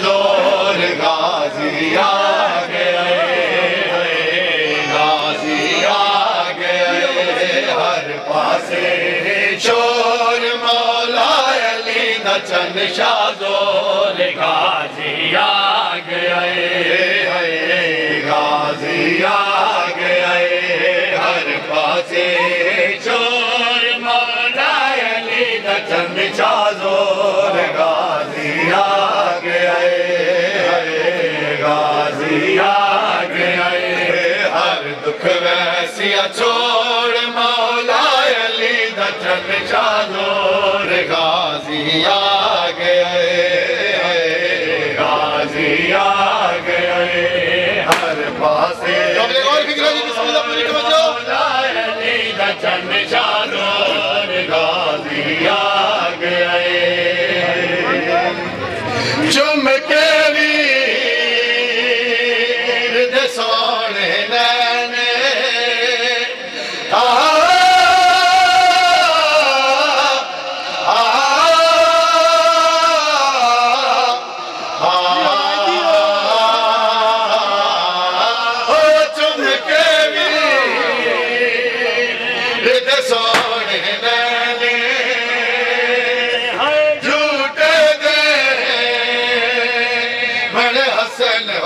زور غازی آگے غازی آگے ہر پاسے شور مولا علی نچن شاہ زور غازی آگے غازی آگے ہر پاسے شور مولا علی نچن شاہ زور غازی آگے غازی آگے ہر دکھ ویسیا چھوڑ مولا علی نچن شاہ زور غازی آگے غازی آگے ہر پاسے مولا علی نچن شاہ زور غازی آگے چم کے ویر دے سونے نینے چم کے ویر دے سونے نینے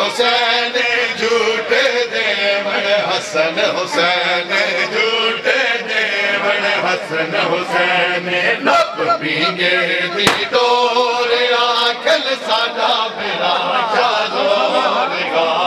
حسین جھوٹے دے من حسن حسین جھوٹے دے من حسن حسین نب پینگے دی دور آکھل ساڈا بلا شاہ زور غازی